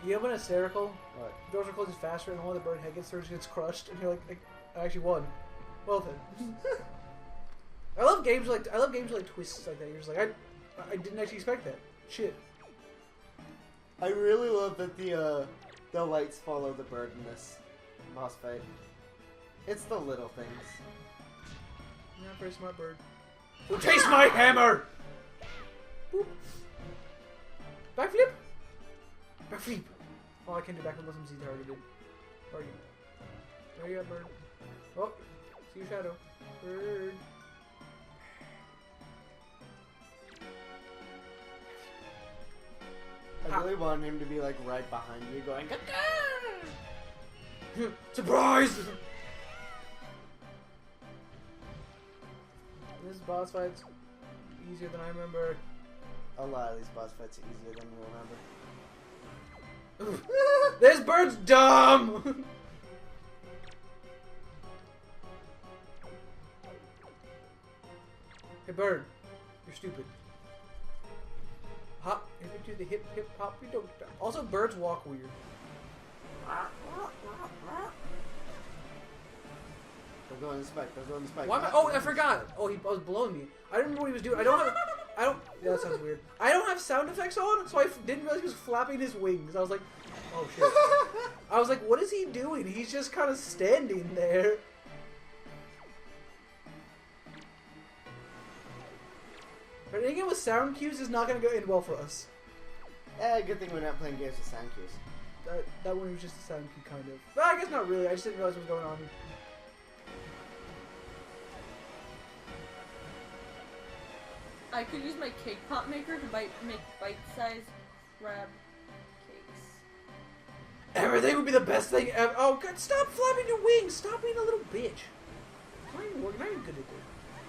You know when it's hysterical? What? Doors are closing faster, and one of the bird head gets through, and gets crushed, and you're like, I actually won. Well then. I love games like twists like that. You're just like, I didn't actually expect that. Shit. I really love that the lights follow the bird in this boss fight. It's the little things. You're not a very smart bird. So chase my hammer! Boop. Backflip! Backflip! Oh, I can't do backflip unless I'm Z-targeted. Where are you? There you are, bird. Oh, see your shadow. Bird. I really want him to be like right behind you going, Surprise! This boss fight's easier than I remember. a lot of these boss fights are easier than you remember. This bird's dumb! Hey bird, you're stupid. Hop, if we do the hip hip hop, we don't. Also, birds walk weird. They'll go in the spike. They'll go in the spike. Why am I, oh, I forgot. Oh, he was blowing me. I didn't know what he was doing. I don't. Yeah, that sounds weird. I don't have sound effects on, so I didn't realize he was flapping his wings. I was like, oh shit. I was like, what is he doing? He's just kind of standing there. But anything with sound cues is not going to go in well for us. Good thing we're not playing games with sound cues. That one was just a sound cue, kind of. But I guess not really. I just didn't realize what was going on. I could use my cake pop maker to make bite-sized crab cakes. Everything would be the best thing ever. Oh, God, stop flapping your wings. Stop being a little bitch. I'm not even working. I'm not even good at this.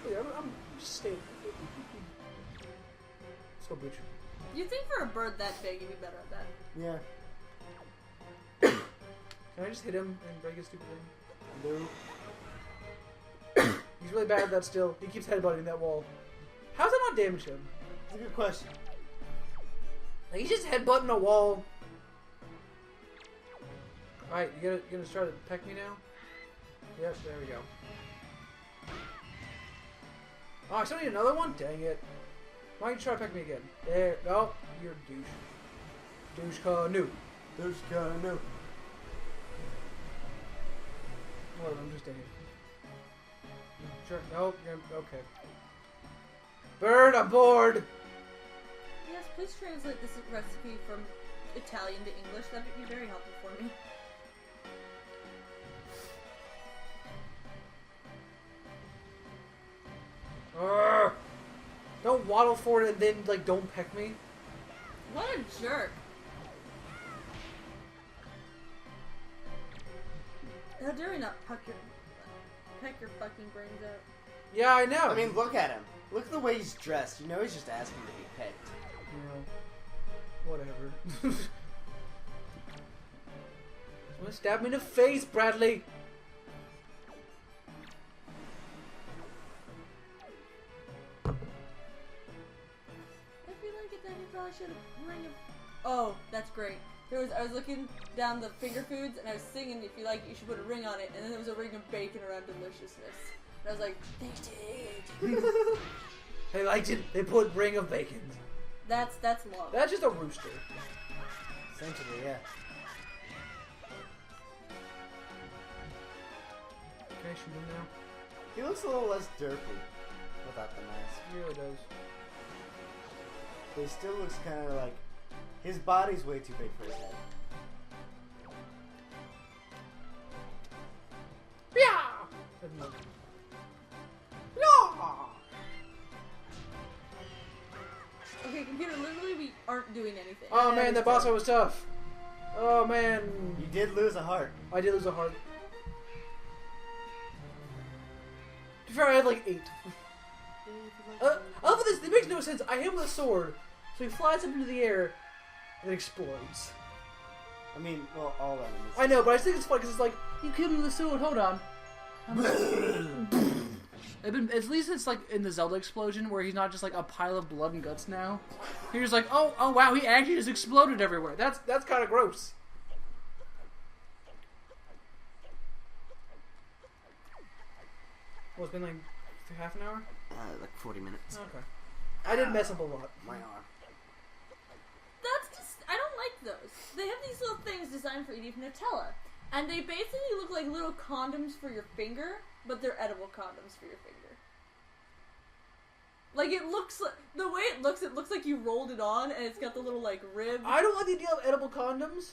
Wait, I'm just staying. Let's go, bitch. You'd think for a bird that big, you'd be better at that. Yeah. Can I just hit him and break his stupid thing? No. He's really bad at that still. He keeps headbutting that wall. How's that not damage him? That's a good question. Like, he's just headbutting a wall. Alright, you gonna try to peck me now? Yep, there we go. Oh, I still need another one? Dang it. Why don't you try to peck me again? There. No, you're a douche. Douche canoe. Douche canoe. Whatever, I'm just standing. Sure. Nope. Okay. Bird, I'm bored. Yes, please translate this recipe from Italian to English. That would be very helpful for me. Don't waddle forward and then, like, don't peck me. What a jerk. How dare you not peck your fucking brains out? Yeah, I know. I mean, look at him. Look at the way he's dressed. You know he's just asking to be pecked. You know, whatever. Someone stab me in the face, Bradley. I feel like it then you probably should have ring of... Oh, that's great. I was looking down the finger foods and I was singing, if you like it, you should put a ring on it. And then there was a ring of bacon around deliciousness. And I was like, they did. They liked it. They put ring of bacon. That's love. That's just a rooster. Essentially, yeah. Can I shoot him now? He looks a little less derpy without the mask. He really does. But he still looks kind of like... His body's way too big for his head. Yeah! Okay, computer, literally we aren't doing anything. Oh man, that boss fight was tough. Oh man. You did lose a heart. I did lose a heart. To be fair, I had like 8. I love this. It makes no sense. I hit him with a sword, so he flies up into the air and explodes. I mean, well, all enemies. I know, but I just think it's funny because it's like, you killed him with a sword, hold on. At least it's like in the Zelda explosion where he's not just like a pile of blood and guts now. He's just like, oh wow, he actually just exploded everywhere. That's kind of gross. Well, it's been like half an hour? Like 40 minutes. Okay. I did mess up a lot. My arm. That's just, I don't like those. They have these little things designed for eating Nutella. And they basically look like little condoms for your finger, but they're edible condoms for your finger. Like, it looks like, the way it looks like you rolled it on, and it's got the little, like, rib. I don't like the idea of edible condoms,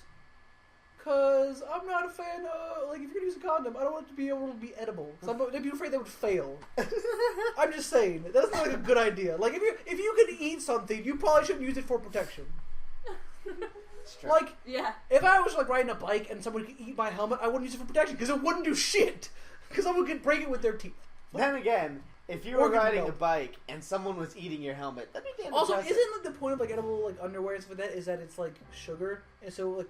because I'm not a fan of, like, if you're going to use a condom, I don't want it to be able to be edible. So I'd be afraid they would fail. I'm just saying, that's not like a good idea. Like, if you could eat something, you probably shouldn't use it for protection. Like, yeah. If I was, like, riding a bike and someone could eat my helmet, I wouldn't use it for protection, because it wouldn't do shit. Because someone could break it with their teeth. Then again, if you were riding a bike and someone was eating your helmet, that'd be damn Also, impressive. isn't like the point of like edible like underwear and stuff like that is that it's like sugar, and so like,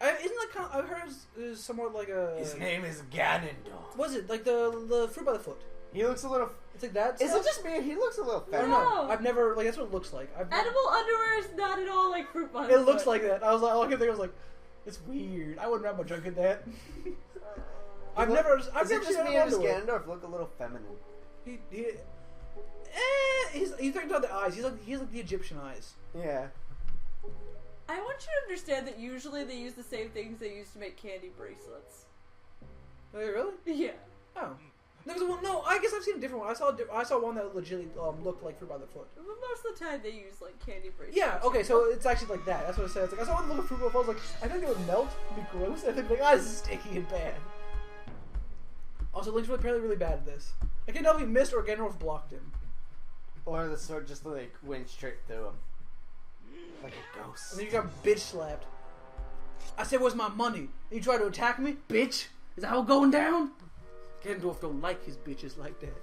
isn't that kind of, I've heard is somewhat like a. His name is Ganondorf. Was it like the fruit by the foot? He looks a little. It's like that. Is stuff? it just me? He looks a little I fat. don't know. No. I've never like that's what it looks like. Edible underwear is not at all like fruit by the It looks foot. like that. I was like, all I could think I was like, it's weird. I wouldn't wrap my junk in that. I've never Is never it just seen me or does underwear. Ganondorf look a little feminine? He's thinking about the eyes. He's like the Egyptian eyes. Yeah. I want you to understand that usually they use the same things they use to make candy bracelets. Wait, really? Yeah. Oh. There was one. No, I guess I've seen a different one. I saw one that legitimately looked like fruit by the foot. But most of the time they use like candy bracelets. Yeah. Okay. So it's actually like that. That's what it says. Like I saw one that looked like fruit by the foot. I was like, I think it would melt, and be gross, and then be like, this is sticky and bad. Also, Link's apparently really bad at this. I can't tell if he missed or Ganondorf blocked him. Or the sword just like went straight through him. Like a ghost. And then you got bitch slapped. I said, where's my money? And you tried to attack me? Bitch? Is that how it's going down? Ganondorf don't like his bitches like that.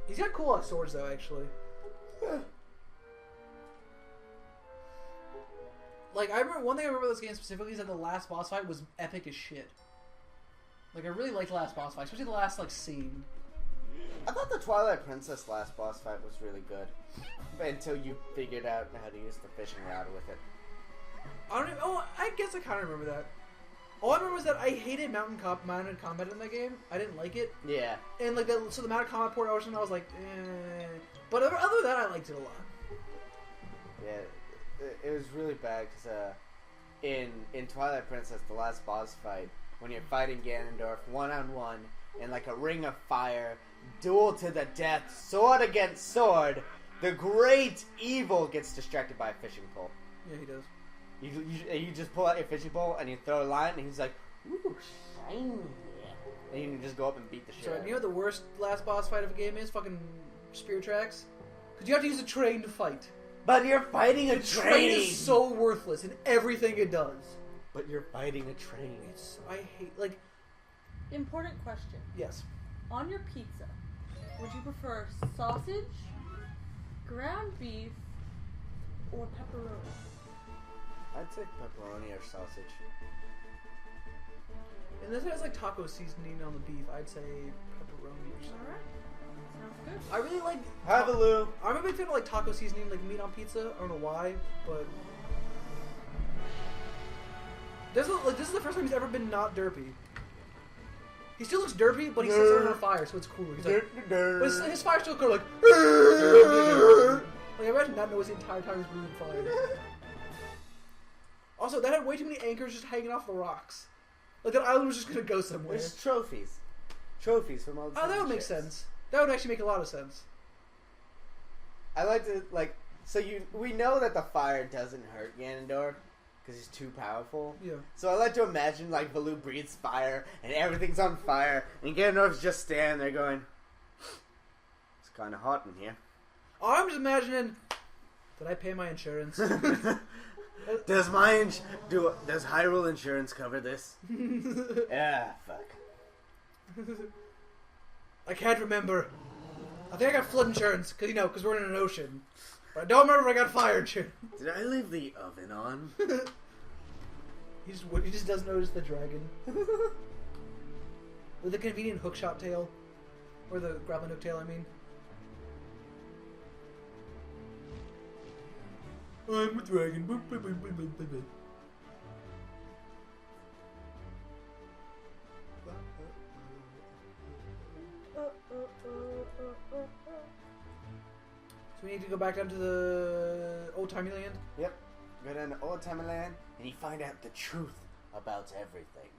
He's got cool ass swords though, actually. Like, I remember, one thing I remember this game specifically is that the last boss fight was epic as shit. Like, I really liked the last boss fight, especially the last, like, scene. I thought the Twilight Princess last boss fight was really good. But until you figured out how to use the fishing rod with it. I don't even, I guess I kind of remember that. All I remember is that I hated mounted combat in that game. I didn't like it. Yeah. And, like, so the mounted combat port I was like, eh. But other than that, I liked it a lot. Yeah, it was really bad because in Twilight Princess, the last boss fight, when you're fighting Ganondorf one-on-one in like a ring of fire, duel to the death, sword against sword, the great evil gets distracted by a fishing pole. Yeah, he does. You just pull out your fishing pole and you throw a line and he's like, ooh, shiny. And you can just go up and beat the shit out So, of you know him. what the worst last boss fight of a game is? Fucking Spirit Tracks. Because you have to use a train to fight. But you're fighting a The train! train is so worthless in everything it does. But you're fighting a train. I hate, like, Important question. yes. On your pizza, would you prefer sausage, ground beef, or pepperoni? I'd say pepperoni or sausage. And this has like taco seasoning on the beef. I'd say pepperoni or something. Alright. Sounds good. I really like. Have a Lou. I'm a big fan of like taco seasoning, like meat on pizza. I don't know why, but this is the first time he's ever been not derpy. He still looks derpy, but he sits on fire, so it's cool. He's like, but his fire's still cool, like. Like imagine not knowing the entire time he's breathing fire. Also, that had way too many anchors just hanging off the rocks. Like that island was just gonna go somewhere. There's trophies. Trophies from all the Oh, that would make ships. sense. That would actually make a lot of sense. I like to, like, so we know that the fire doesn't hurt Ganondorf because he's too powerful. Yeah. So I like to imagine, like, Baloo breathes fire and everything's on fire and Ganondorf's just standing there going, it's kind of hot in here. Oh, I'm just imagining, did I pay my insurance? Does does Hyrule Insurance cover this? Yeah, fuck. I can't remember. I think I got flood insurance, because we're in an ocean. But I don't remember if I got fire insurance. Did I leave the oven on? He just doesn't notice the dragon. With the convenient hookshot tail. Or the grappling hook tail, I mean. I'm a dragon. Boop, boop, boop, boop, boop, boop. So we need to go back down to the old-timey land? Yep. Go down to Old Timey Land, and you find out the truth about everything.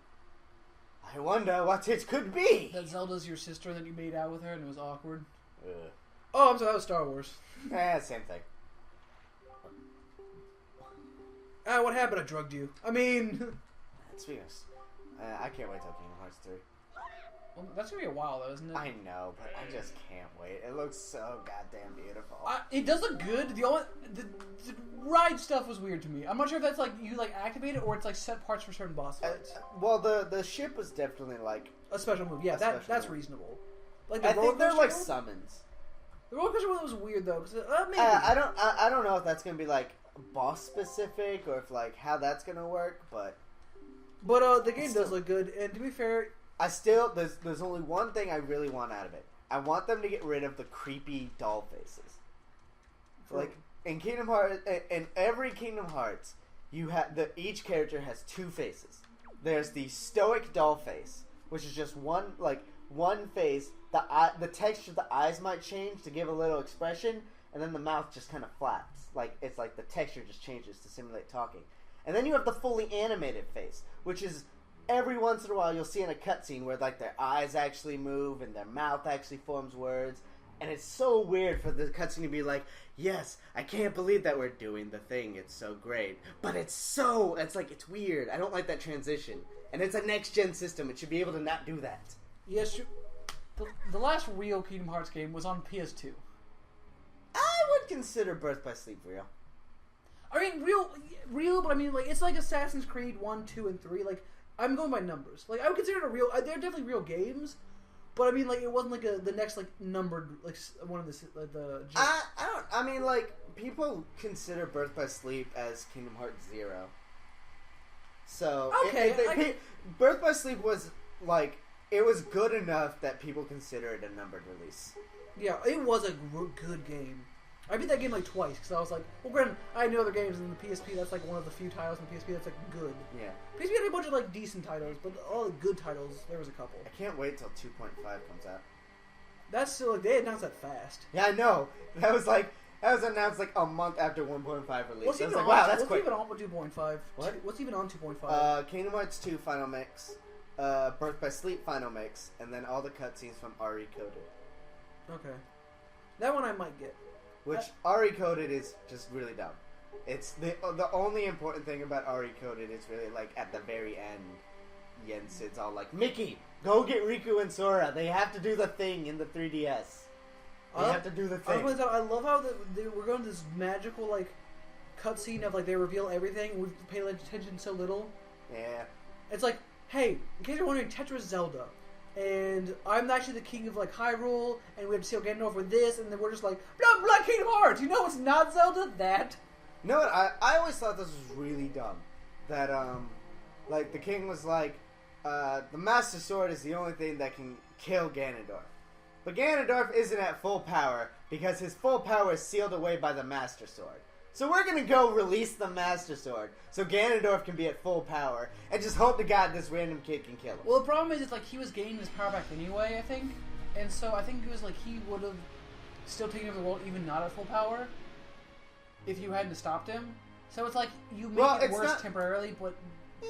I wonder what it could be. That Zelda's your sister that you made out with her and it was awkward. Ugh. Oh, I'm sorry, that was Star Wars. Same thing. What happened? I drugged you. I mean... Speaking of, I can't wait till Kingdom Hearts 3. Well, that's gonna be a while though, isn't it? I know, but I just can't wait. It looks so goddamn beautiful. It does look good. The ride stuff was weird to me. I'm not sure if that's like you like activate it or it's like set parts for certain boss fights. Well, the ship was definitely like A special move. Yeah, that's move. reasonable. Like the I think they're like one? summons. The roller coaster one was weird though. Cause, maybe. I don't know if that's gonna be like boss specific or if like how that's gonna work, but the game does look good. And to be fair, I still there's only one thing I really want out of it. I want them to get rid of the creepy doll faces. Like in Kingdom Hearts, in every Kingdom Hearts, you have each character has two faces. There's the stoic doll face, which is just one face. The texture of the eyes might change to give a little expression, and then the mouth just kind of flaps. Like it's like the texture just changes to simulate talking. And then you have the fully animated face, which is every once in a while you'll see in a cutscene where like their eyes actually move and their mouth actually forms words. And it's so weird for the cutscene to be like, yes, I can't believe that we're doing the thing. It's so great. But it's weird. I don't like that transition. And it's a next-gen system. It should be able to not do that. Yes, the last real Kingdom Hearts game was on PS2. I would consider Birth by Sleep real. I mean, real, but I mean, like, it's like Assassin's Creed 1, 2, and 3. Like, I'm going by numbers. Like, I would consider it a real... They're definitely real games. But I mean, like, it wasn't like the next like numbered like one of the. I mean, like people consider Birth by Sleep as Kingdom Hearts 0. So okay, Birth by Sleep was like it was good enough that people consider it a numbered release. Yeah, it was a good game. I beat that game like twice because I was like, well, granted, I know other games in the PSP. That's like one of the few titles in the PSP that's like good. Yeah. PSP had a bunch of like decent titles, but all the good titles, there was a couple. I can't wait till 2.5 comes out. That's still like they announced that fast. Yeah, I know. That was announced like a month after 1.5 release. What's I was even like, wow, that's what's quick. even on 2.5? What? What's even on 2.5? Kingdom Hearts 2 Final Mix, Birth by Sleep Final Mix, and then all the cutscenes from RE Coded. Okay, that one I might get. Which RE Coded is just really dumb. It's the only important thing about RE Coded is really like at the very end, Yen Sid's all like, Mickey, go get Riku and Sora. They have to do the thing in the 3DS. They have to do the thing. I love how we're going to this magical like cutscene of like they reveal everything. And we've paid attention so little. Yeah. It's like, hey, in case you're wondering, Tetra's Zelda. And I'm actually the king of like Hyrule, and we have to see Ganondorf with this, and then we're just like, blah blah Kingdom Hearts. You know what's not Zelda? That. You know what? I always thought this was really dumb. That like the king was like, the Master Sword is the only thing that can kill Ganondorf. But Ganondorf isn't at full power because his full power is sealed away by the Master Sword. So we're gonna go release the Master Sword so Ganondorf can be at full power and just hope to God this random kid can kill him. Well, the problem is, it's like he was gaining his power back anyway, I think, and so I think it was like he would have still taken over the world even not at full power if you hadn't stopped him. So it's like you make it worse temporarily, but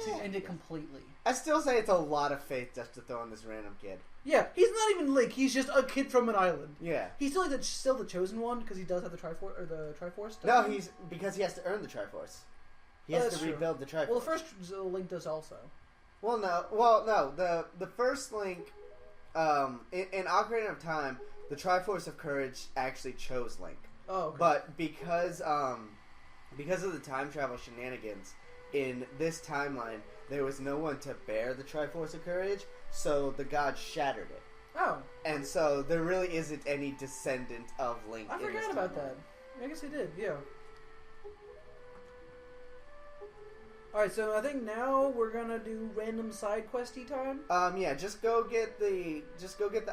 to end it completely. I still say it's a lot of faith just to throw in this random kid. Yeah, he's not even Link. He's just a kid from an island. Yeah, he's still like still the chosen one because he does have the Triforce. No, he's because he has to earn the Triforce. He has to rebuild the Triforce. Well, the first Link does also. Well, no. The first Link, in Ocarina of Time, the Triforce of Courage actually chose Link. Oh, okay. But because of the time travel shenanigans in this timeline, there was no one to bear the Triforce of Courage, so the gods shattered it. Oh. And so there really isn't any descendant of Link. I forgot about that. I guess he did, yeah. Alright, so I think now we're gonna do random side questy time. Yeah, just go get the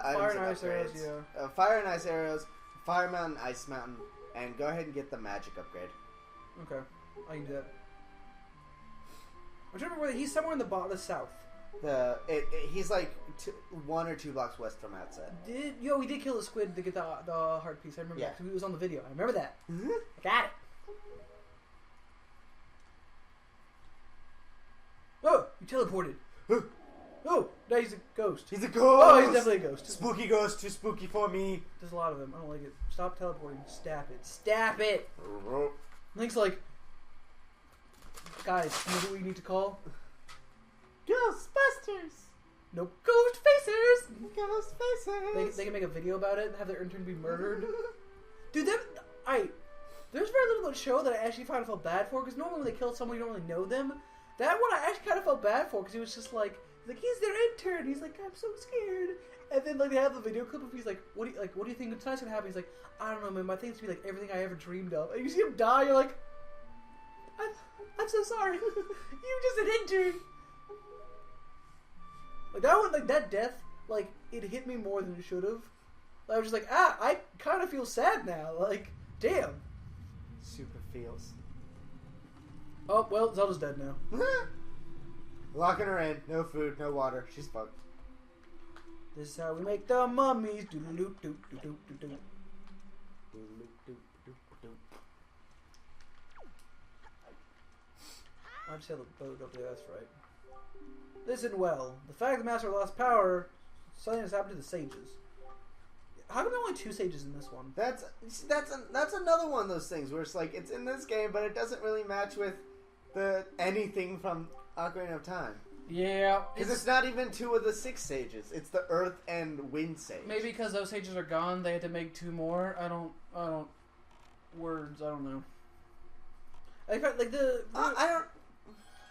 Fire items and and ice arrows, upgrades. Fire and ice arrows, fire mountain, ice mountain, and go ahead and get the magic upgrade. Okay, I can do that. I'm trying to remember whether he's somewhere in the south. He's like 1 or 2 blocks west from outside. We did kill the squid to get the heart piece. I remember that because it was on the video. I remember that. Mm-hmm. I got it. Oh, you teleported. Oh, now he's a ghost. He's a ghost. Oh, he's definitely a ghost. Spooky ghost, too spooky for me. There's a lot of them. I don't like it. Stop teleporting. Stab it. Stab it. Link's like, guys, you know who we need to call? Ghostbusters. Nope. Ghost Facers. Ghost faces. They can make a video about it and have their intern be murdered. Dude, there's very little of the show that I actually kind of felt bad for, because normally when they kill someone, you don't really know them. That one I actually kind of felt bad for, because he was just like, he's their intern. He's like, I'm so scared. And then like they have the video clip of he's like, what do you think tonight's gonna happen? He's like, I don't know, man. My thing's to be like everything I ever dreamed of. And you see him die. You're like, I'm so sorry. You're just an intern. Like that one, like that death, like it hit me more than it should have. I was just like, I kind of feel sad now. Like, damn. Super feels. Oh well, Zelda's dead now. Locking her in. No food, no water. She's fucked. This is how we make the mummies. Do-do-do-do-do-do-do. I just had the boat up there. That's right. Listen well. The fact the master lost power, something has happened to the sages. How come there are only 2 sages in this one? That's another one of those things where it's like it's in this game, but it doesn't really match with anything from Ocarina of Time. Yeah, because it's not even 2 of the 6 sages. It's the Earth and Wind sage. Maybe because those sages are gone, they had to make 2 more. I don't know.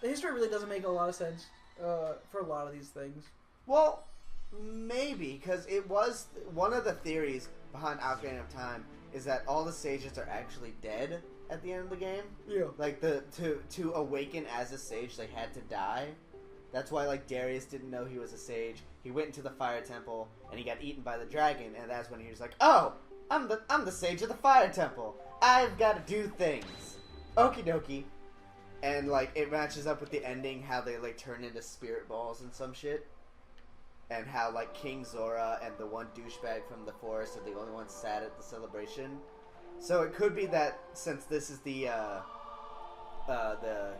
The history really doesn't make a lot of sense for a lot of these things. Well, maybe, because it was one of the theories behind Ocarina of Time is that all the sages are actually dead at the end of the game. Yeah. Like to awaken as a sage, they had to die. That's why like Darius didn't know he was a sage. He went into the fire temple and he got eaten by the dragon, and that's when he was like, "Oh, I'm the sage of the fire temple. I've got to do things." Okie dokie. And like it matches up with the ending, how they like turn into spirit balls and some shit. And how, like, King Zora and the one douchebag from the forest are the only ones sad at the celebration. So it could be that, since this is the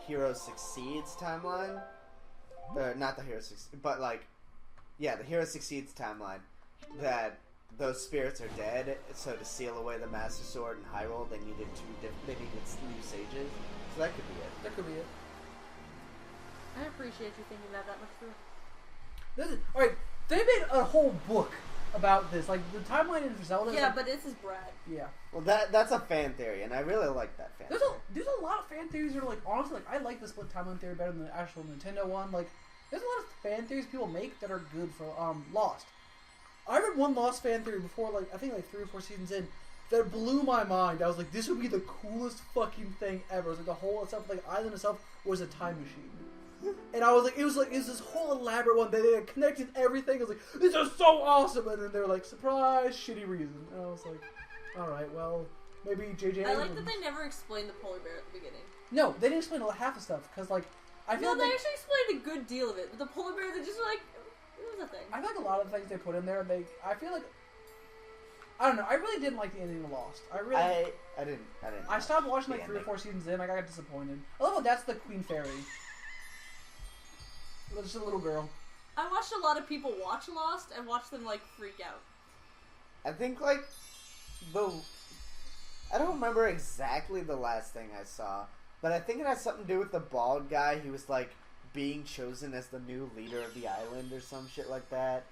Hero Succeeds timeline... not the Hero Succeeds, but, like... Yeah, the Hero Succeeds timeline. That those spirits are dead, so to seal away the Master Sword in Hyrule, they needed new sages. So that could be it. That could be it. I appreciate you thinking that much through. Alright, they made a whole book about this. Like, the timeline in Zelda... Yeah, but this is Brad. Yeah. Well, that's a fan theory, and I really like that fan theory. There's a lot of fan theories that are, like, honestly, like, I like the split timeline theory better than the actual Nintendo one. Like, there's a lot of fan theories people make that are good for, Lost. I read one Lost fan theory before, like, I think, like, 3 or 4 seasons in, that blew my mind. I was like, this would be the coolest fucking thing ever. It was like, the whole itself, like, island itself was a time machine. And I was like, it was this whole elaborate one that they had connected everything. I was like, this is so awesome. And then they were like, surprise, shitty reason. And I was like, alright, well, maybe JJ. I like that they never explained the polar bear at the beginning. No, they didn't explain half the stuff. Because, like, I feel they actually explained a good deal of it. But the polar bear, they just were like, it was a thing. I feel like a lot of the things they put in there, I feel like, I don't know, I really didn't like the ending of Lost. I didn't. I stopped watching like 3 or 4 seasons in. I got disappointed. I love how that's the Queen Fairy. Just a little girl. I watched a lot of people watch Lost and watch them like freak out. I think like I don't remember exactly the last thing I saw, but I think it has something to do with the bald guy. He was like being chosen as the new leader of the island or some shit like that.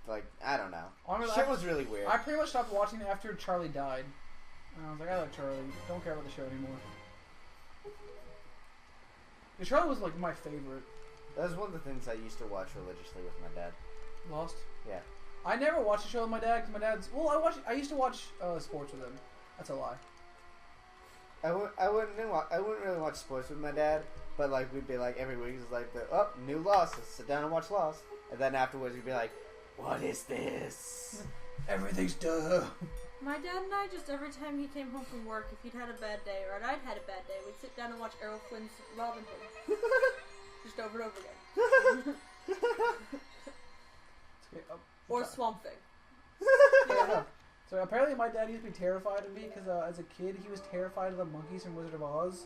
Like, I don't know. Shit was really weird. I pretty much stopped watching it after Charlie died. And I was like, I like Charlie. Don't care about the show anymore. Yeah, Charlie was like my favorite. That was one of the things I used to watch religiously with my dad. Lost? Yeah. I never watched the show with my dad because my dad's... Well, I used to watch sports with him. That's a lie. I wouldn't really watch sports with my dad But like we'd be like every week is like new Lost. Let's sit down and watch Lost. And then afterwards we'd be like, what is this? Everything's dumb. My dad and I, just every time he came home from work, if he'd had a bad day or I'd had a bad day, we'd sit down and watch Errol Flynn's Robin Hood. Just over and over again. Or Swamp Thing. Yeah. So apparently my dad used to be terrified of me because as a kid he was terrified of the monkeys from Wizard of Oz.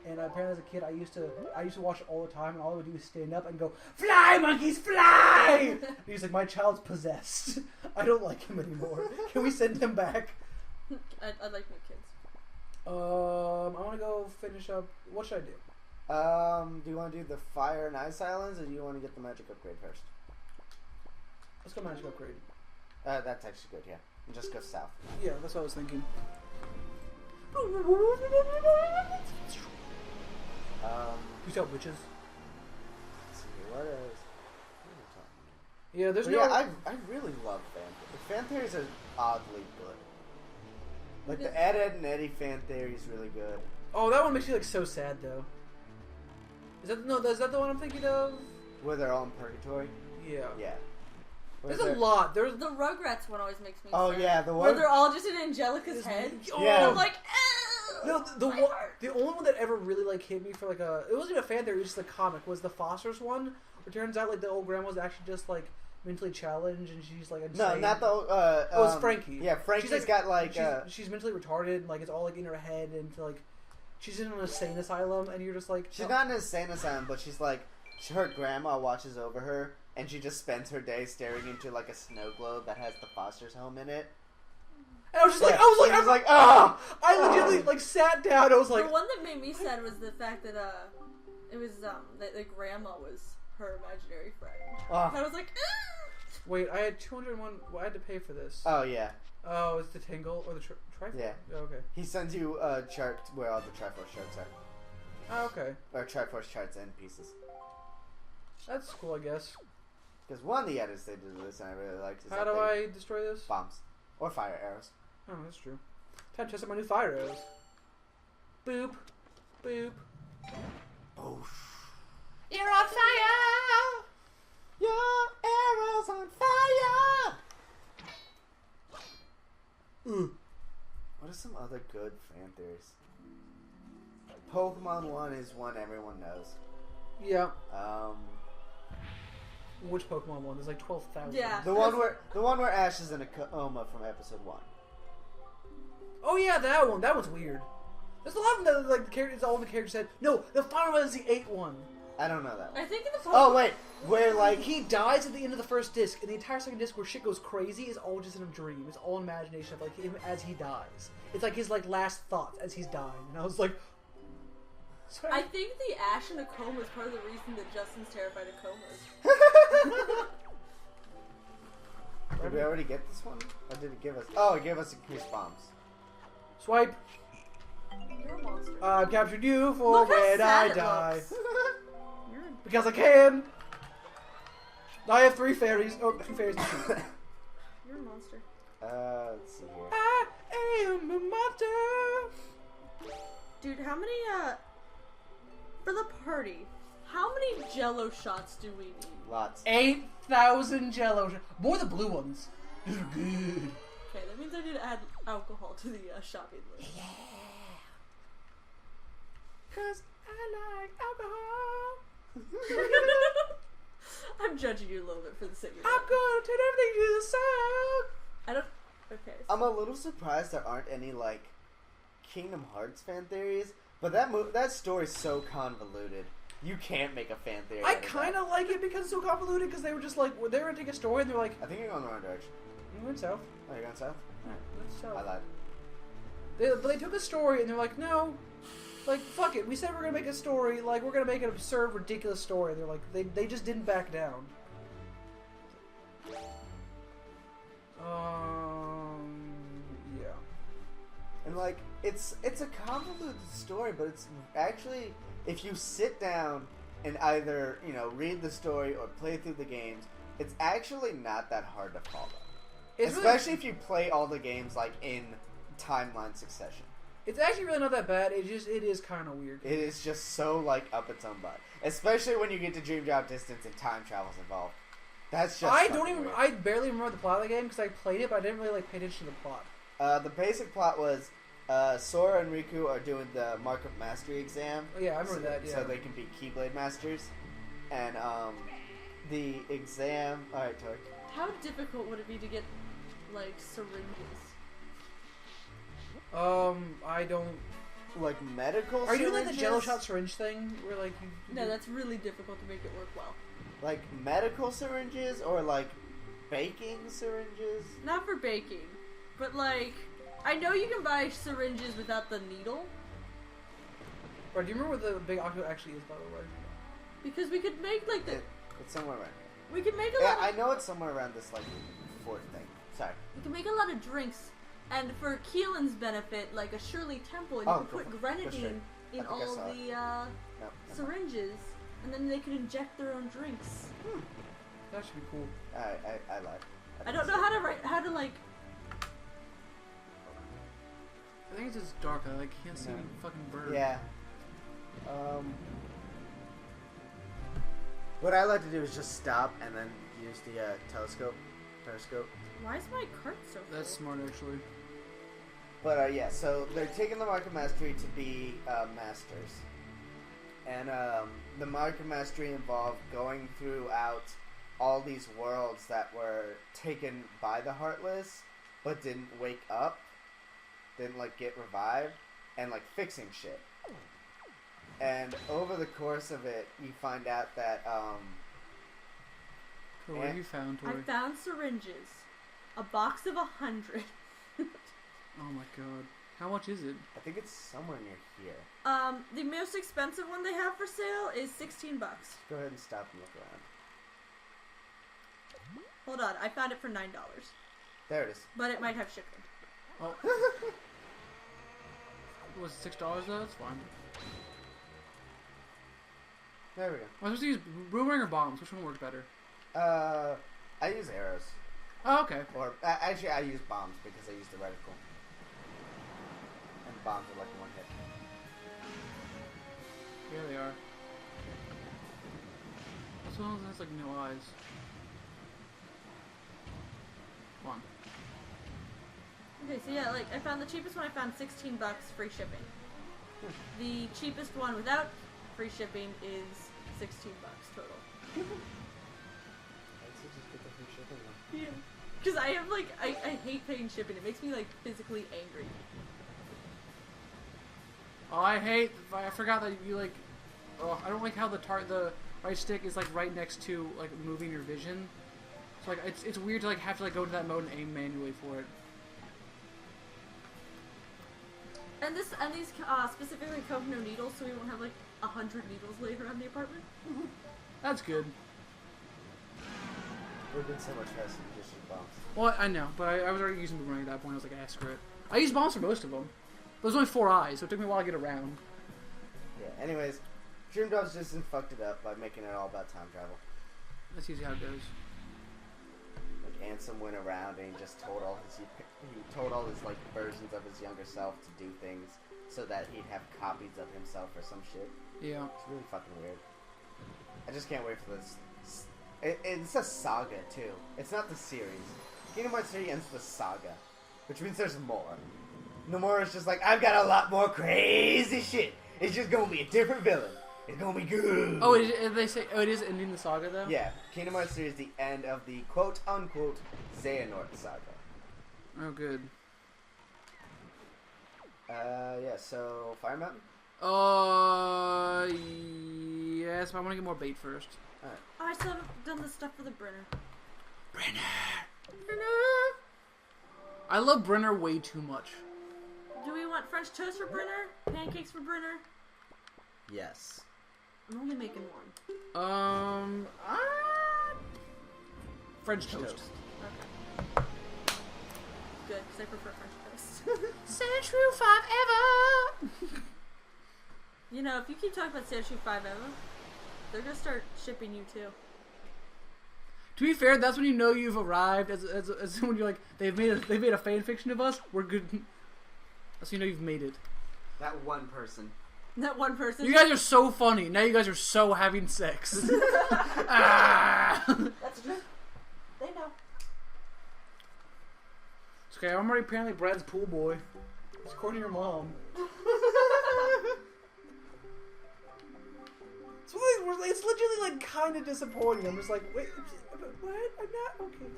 And apparently as a kid I used to watch it all the time, and all I would do is stand up and go, "Fly, monkeys, fly!" And he's like, "My child's possessed. I don't like him anymore. Can we send him back?" I'd like new kids. I want to go finish up. What should I do? Do you want to do the Fire and Ice Islands, or do you want to get the magic upgrade first? Let's go magic upgrade. That's actually good, yeah. And just go south. Yeah, that's what I was thinking. You tell witches. Let's see, what is... Yeah, there's But no... yeah, I really love fan theory. The fan theories are oddly good. Like the Ed, Ed, and Eddie fan theory is really good. Oh, that one makes you like so sad though. Is that the one I'm thinking of? Where they're all in purgatory? Yeah. Yeah. There's a lot. There's The Rugrats one always makes me Oh sad. yeah, the Where one... they're all just in Angelica's head. Oh, Yeah. I'm like, no, the only one that ever really like hit me for like it wasn't a fan theory, it was just a comic, was the Foster's one. It turns out like the old grandma's actually just like mentally challenged and she's like insane. No, not the... oh, it's Frankie. Yeah, Frankie's She's, like, got like... she's mentally retarded and like it's all like in her head and like she's in an insane asylum and you're just like She's not in an insane asylum, but she's like... Her grandma watches over her, and she just spends her day staring into like a snow globe that has the Foster's home in it. And I was just like, I legitimately like sat down. I was like, the one that made me sad was the fact that it was that the grandma was her imaginary friend. I was like, wait, I had 201. Well, I had to pay for this. Oh yeah. Oh, it's the Tingle or the Triforce? Yeah. Oh, okay. He sends you a chart where all the Triforce charts are. Oh, okay. Or Triforce charts and pieces. That's cool, I guess. Because one of the edits they did this and I really liked is How do I destroy this? bombs. Or fire arrows. Oh, that's true. Time to test out my new fire arrows. Boop. Boop. Oh. You're on fire! Your arrows on fire! What are some other good fan theories? Pokemon 1 is one everyone knows. Yeah. Which Pokemon one? There's like 12,000. Yeah. The one where Ash is in a coma from episode 1. Oh yeah, that one. That one's weird. There's a lot of them that like the characters. All the characters said no. The Final Fantasy VIII one. I don't know that one. I think in the Oh wait, where like He dies at the end of the first disc, and the entire second disc where shit goes crazy is all just in a dream. It's all imagination of like him as he dies. It's like his like last thoughts as he's dying, and I was like, sorry. I think the Ash in a coma is part of the reason that Justin's terrified of comas. Did we already get this one? Or did it give us? Oh, it gave us increased bombs. Swipe. You're a monster. I've captured you for Look how when sad I it die. looks. You're a Because I can. I have 3 fairies. Oh, 2 fairies. You're a monster. Let's see here. I am a monster. Dude, how many, for the party, how many Jello shots do we need? Lots. 8,000 Jello. More the blue ones. These are good. Okay, that means I need to add alcohol to the shopping list. Yeah. Cause I like alcohol. I'm judging you a little bit for the sake of I'm it. gonna turn everything to the sun. I don't. Okay. I'm a little surprised there aren't any like Kingdom Hearts fan theories, but that story's so convoluted. You can't make a fan theory. I kind of like it because it's so convoluted. Because they were just like they were gonna take a story and they're like, I think you're going the wrong direction. you went south. Oh, you're going south? Alright. Went south. I lied. But they took a story and they're like, no, like fuck it. We said we're gonna make a story. Like we're gonna make an absurd, ridiculous story. They're like they just didn't back down. Yeah. And like it's a convoluted story, but it's actually, if you sit down and either read the story or play through the games, it's actually not that hard to follow. It's Especially if you play all the games like in timeline succession. It's actually really not that bad. It is kind of weird. It is just so like up its own butt, especially when you get to Dream Drop Distance and time travel's involved. That's just weird. I barely remember the plot of the game because I played it, but I didn't really like pay attention to the plot. The basic plot was Sora and Riku are doing the Mark of Mastery exam. Oh, yeah, I remember that. Yeah. So they can be Keyblade Masters, and the exam. All right, Tori. How difficult would it be to get like syringes? I don't. Like medical. Are you doing syringes? like the Jello shot syringe thing, where like you No, that's really difficult to make it work well. Like medical syringes or like baking syringes? Not for baking, but like I know you can buy syringes without the needle. Or do you remember what the big octo actually is, by the way? Because we could make like the. It's somewhere around here. We could make a Yeah, lot. I know it's somewhere around this like fourth thing. Sorry. We can make a lot of drinks, and for Keelan's benefit, like a Shirley Temple, and you can put grenadine in all the No, syringes, and then they could inject their own drinks. That should be cool. I lied. I don't know how to like. I think it's just dark. I like can't see any fucking bird. Yeah. What I like to do is just stop and then use the periscope. Why is my cart so full? That's smart, actually. But yeah, so they're taking the Mark of Mastery to be masters, and the Mark of Mastery involved going throughout all these worlds that were taken by the Heartless, but didn't wake up, didn't like get revived, and like fixing shit. And over the course of it, you find out that Cool, what have you found, Tori? I found syringes, a box of 100. Oh my god, how much is it? I think it's somewhere near here. The most expensive one they have for sale is $16. Go ahead and stop and look around. Hold on, I found it for $9, There it is. but it might have shipping. Oh, was it $6 though? That's fine. There we go. I was supposed to use boomerang or bombs. Which one worked better? I use arrows. Oh, okay. Or, actually, I use bombs because I use the reticle. And bombs are like one hit. Here they are. This one has like no eyes. Come on. Okay, so yeah, like I found the cheapest one. I found $16, free shipping. The cheapest one without free shipping is $16 total. I'd say just get the free shipping one. Yeah. Because I have like I hate paying shipping. It makes me like physically angry. Oh, I forgot that you like. Oh, I don't like how the right stick is like right next to like moving your vision. So like it's weird to like have to like go to that mode and aim manually for it. And these specifically come with no needles, so we won't have like 100 needles laying around the apartment. That's good. It would have been so much faster to just use bombs. Well, I know, but I was already using boomerang at that point. I was like, screw it. I used bombs for most of them. There's only 4 eyes, so it took me a while to get around. Yeah, anyways, Dream Dog's just fucked it up by making it all about time travel. Let's see how it goes. Like Ansem went around and he just told all his like versions of his younger self to do things so that he'd have copies of himself or some shit. Yeah. It's really fucking weird. I just can't wait for this. It's a saga too. It's not the series. Kingdom Hearts 3 ends the saga, which means there's more. Nomura's just like, I've got a lot more crazy shit. It's just gonna be a different villain. It's gonna be good. Oh, they say it is ending the saga though. Yeah, Kingdom Hearts 3 is the end of the quote-unquote Xehanort saga. Oh, good. Yeah, so Fire Mountain? Yes, but I want to get more bait first. Alright. Oh, I still haven't done the stuff for the Brenner. Brenner! I love Brenner way too much. Do we want French toast for Brenner? Pancakes for Brenner? Yes. I'm only making one. French toast. Okay. Good, because I prefer French toast. Century 5 ever! You know, if you keep talking about Century 5 Ever, they're gonna start shipping you too. To be fair, that's when you know you've arrived. As when you're like, they've made a fan fiction of us. We're good. That's when you know you've made it. That one person. That one person. You guys are so funny. Now you guys are so having sex. Ah! That's true. They know. It's okay, I'm already apparently Brad's pool boy. It's according to your mom. It's legitimately like kind of disappointing. I'm just like, wait, what? I'm not okay.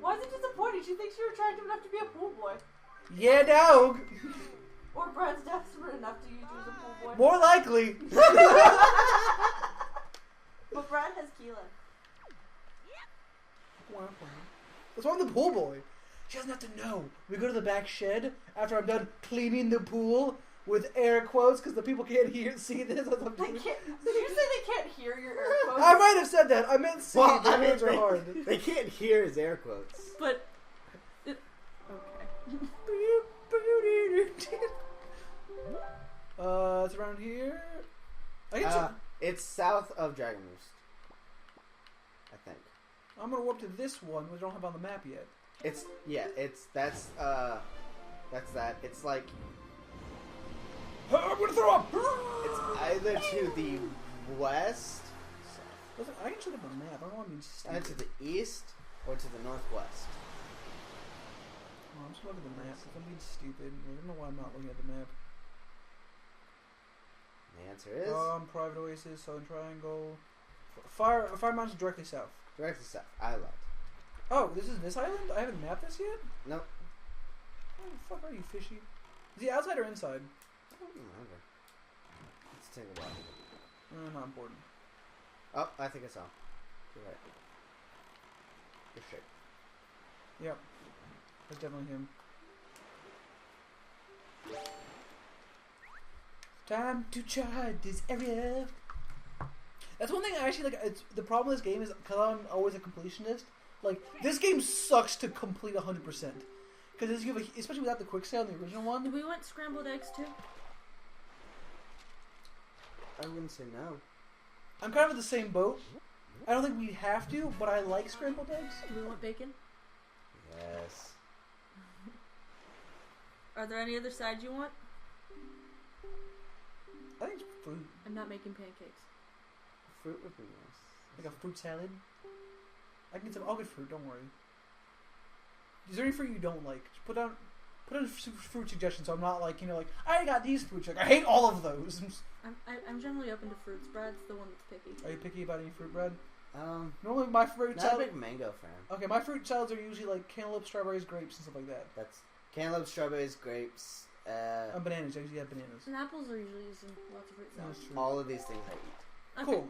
Why is it disappointing? She thinks you're attractive enough to be a pool boy. Yeah, dog. Or Brad's desperate enough to use you as a pool boy. More likely. But Brad has Keelan. That's why I'm the pool boy. She doesn't have to know. We go to the back shed after I'm done cleaning the pool with air quotes because the people can't see this. As I'm They doing. can't. Did you say they can't hear your air quotes? I might have said that. I meant see. Well, The I mean, words are hard. they can't hear his air quotes. But. Okay. It's around here. I guess It's south of Dragon Roost. I think. I'm gonna warp to this one, which I don't have on the map yet. That's that. It's like I'm gonna throw up. it's either to the west, Listen, I can show up on the map. I don't want to be stupid. to the east, or to the northwest. Oh, I'm just looking at the map. I'm being stupid. I don't know why I'm not looking at the map. The answer is Private Oasis, Southern Triangle. Fire Mountain's directly south. directly south. Island. Oh, this is this island? I haven't mapped this yet? Nope. How the fuck are you, fishy? Is he outside or inside? I don't remember. Let's take a while. Not important. Oh, I think I saw. You're right. You're straight. Yep. That's definitely him. Time to charge this area. That's one thing I actually like. It's the problem with this game is because I'm always a completionist. Like this game sucks to complete 100% because you have especially without the quick sale in the original one. Did we want scrambled eggs too? I wouldn't say no. I'm kind of in the same boat. I don't think we have to, but I like scrambled eggs. Do we want bacon? Yes. Are there any other sides you want? I think it's fruit, I'm not making pancakes. Fruit would be nice. like a fruit salad. I can get some. I'll get fruit. Don't worry. Is there any fruit you don't like? Just put down fruit suggestions. So I'm not like like I got these fruits. Like I hate all of those. I'm generally open to fruits. Brad's the one that's picky. Are you picky about any fruit, Brad? Normally my fruit not a salad. big mango fan. Okay, my fruit salads are usually like cantaloupe, strawberries, grapes, and stuff like that. That's cantaloupe, strawberries, grapes, Bananas. I usually have bananas. And apples are usually used in lots of fruit salads. That's true. all of these things I eat. Okay. Cool.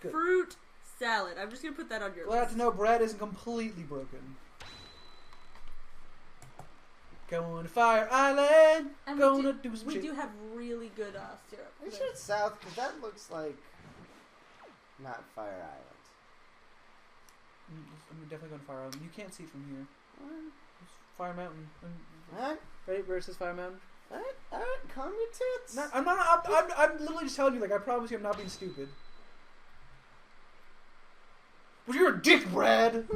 Good. Fruit salad. I'm just gonna put that on your Glad list. to know Brad isn't completely broken. Going to Fire Island. And Gonna do some we shit. do have really good syrup. Are you sure it's south? Because that looks like not Fire Island. I'm definitely going to Fire Island. You can't see from here. It's Fire Mountain. Alright, Right versus Fire Mountain. alright, calm your tits. No, I'm not. I'm literally just telling you. Like I promise you, I'm not being stupid. But you're a dick, Brad.